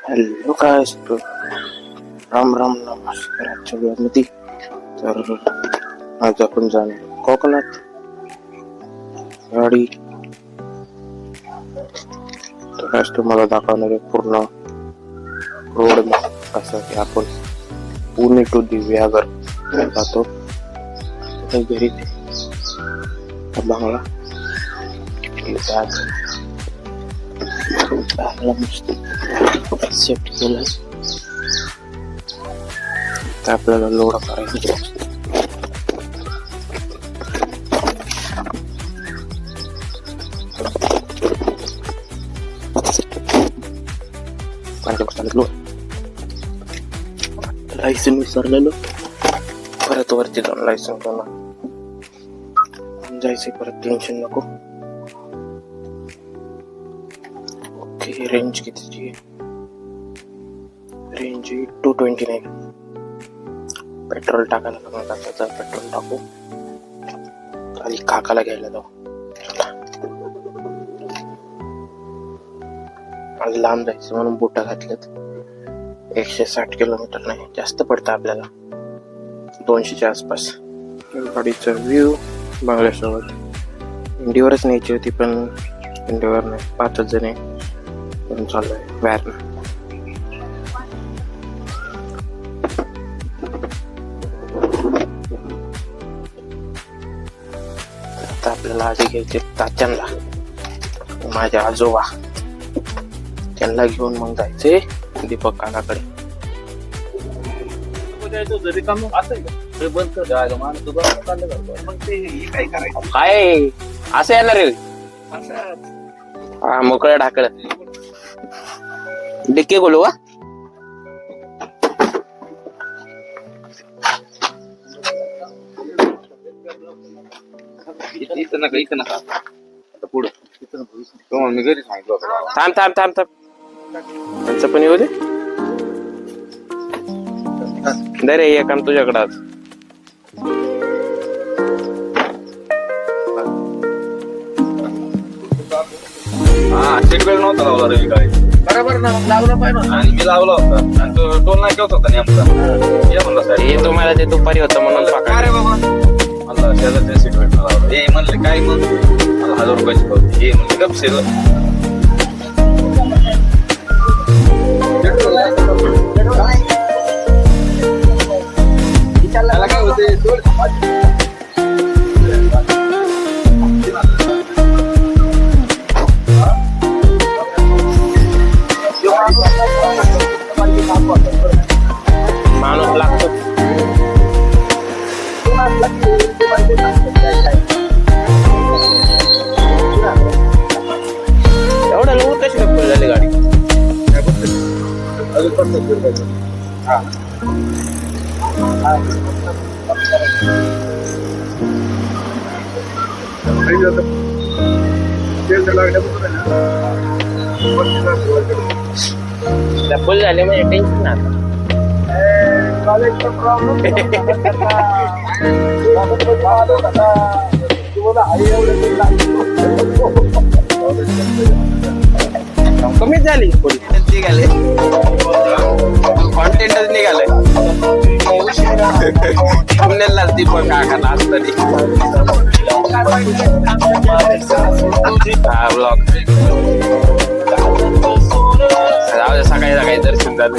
Hello काय असतो राम राम नमस्कार आजच्या वेळामध्ये तर आज आपण जाणार कोकणात गाडी तर आज तुम्हाला दाखवणार आहे पूर्ण रोड मॅप कसा की आपण पुणे टू दिव्यागर जातो घरी बंगला मस्त सेट केलं तर आपल्याला लोड करायचं लायसन विसरलेलो परत वरती जाऊन लायसन करणं जायचं परत टेन्शन नको. ओके रेंज कितीची रेंज 229. पेट्रोल टाकायला लागणार त्याचा पेट्रोल टाकू आधी काकाला घ्यायला जाऊ. आज लांब जायचं म्हणून बुटा घातलेत. 160 किलोमीटर नाही जास्त पडतं आपल्याला 200च्या आसपास. गाडीचा व्ह्यू बंगल्यासोबत इंडिवरच न्यायची होती पण इंडिवर नाही 5 जण आहे चालू आहे व्हॅन. आता आपल्याला आधी घ्यायचे तात्यांना माझे आजोबा त्यांना घेऊन मग जायचे दीपक काकाकडे. काय असं येणार रे हा मोकळ्या ढाकळ डिक्की बोलू का इथं नका पुढं मी घरी सांगितलं थांब थांब थांब थांब त्यांचं पण येऊ दे रे हे काम तुझ्याकडं आज. हा सीट बेल्ट नव्हता लावला रवी काय बरोबर ना लावलं पाहिजे आणि मी लावला होता आणि तो टोल नाही केला होता नेमका ये म्हणला साहेब हे तुम्हाला ते दुपारी होतं म्हणून काय रे बाबा मला शेजारच्या सीट बेल्ट लावला हे म्हणले काय मग मला 1000 रुपयाची पावती हे म्हणले गप सेल त्याला काय होते माणूस लागतो एवढं लवकर कशी काय फुल झाली गाडी. फुल झाले म्हणजे टेन्शन ना कमीच झाली निघाले कॉन्टेंटच निघाले thumbnail दीपक काकाला असतरी हा ब्लॉग सकाळी सकाळी दर्शन झालं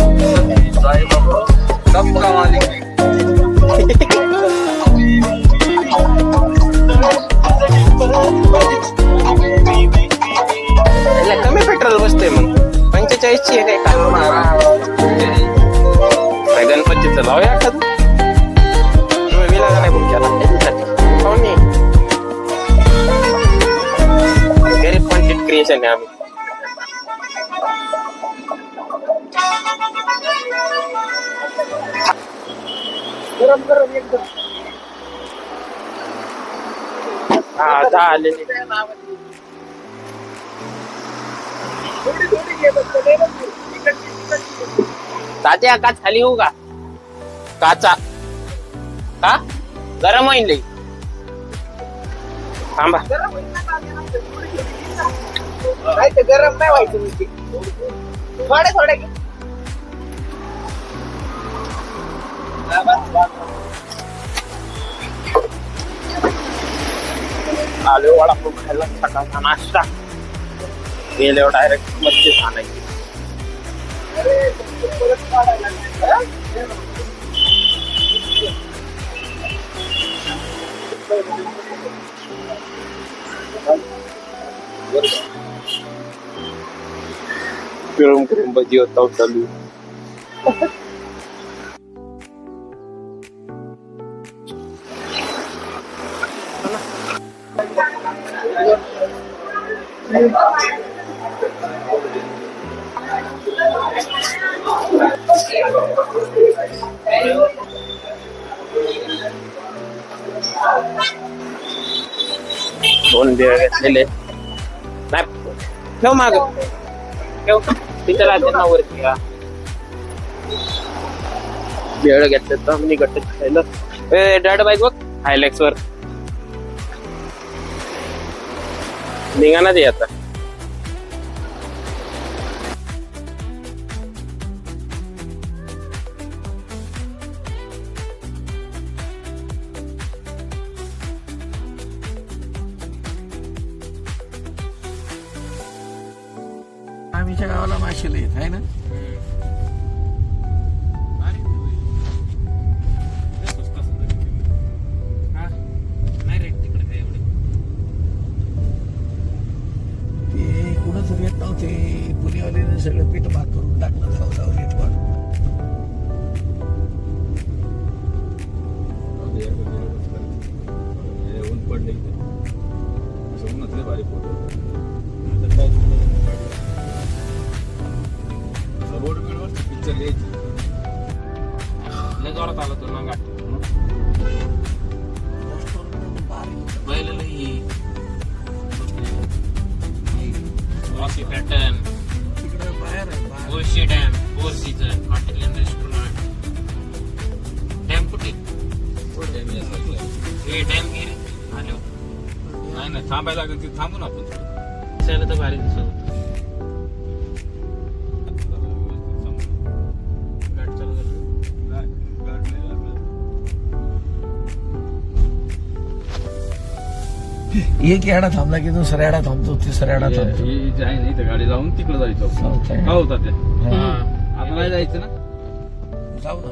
कमी पेट्रोल बसते मग 45ची आहे काय गणपतीचं लावूया एखादं तुम्ही विलागा नाही बुक केला गरीब कॉन्टेंट क्रिएशन आहे आम्ही. हा झालेली तात्या काच खाली होऊ का काचा का गरम होईल लई थांबा गरम नाही व्हायचं थोडे आलो वडापाव खायला, सकाळचा नाश्ता. गेल्यावर डायरेक्ट मच्छी आणायची. गरम गरम भजी होता चालू. दोन बिळ घेतलेले. नाही ठेव माग, ठेव तिथे राहते ना वरती. बिळ घेतले तर मी गट्ट खायला. डॅड बाईक बघ हायलॅक्स वर निघा ना ते आता. आमच्या गावाला मासे येत आहे ना. ते कुणच येत नव्हते, पुणेवाल्याने सगळं पीठ भात करून टाकलं. जाऊ रेट पण ऊन पडले उन्हातले भारी फोटो. रोड बिडवर पिक्चर यायची जोरात आला तो ना. पॅटर्न तिकडे बाहेर आहे बाहेर. Golshi dam, four season hotel and restaurant. Dam कुठे? हे डॅम गिरी आलो. नाही नाही थांबायला लागेल तिथे थांबून आपण दिसायला तर भारी दिसत होतं. गाडी चालू झाली. एक याडा थांबला की दुसऱ्या याडा थांबतो, तिसऱ्या याडा थांबतो. ही जी आहे ना इथं गाडी लावून तिकडे जायचं. चालतंय. का होता ते हा. आता नाही जायचं ना. जाऊ ना.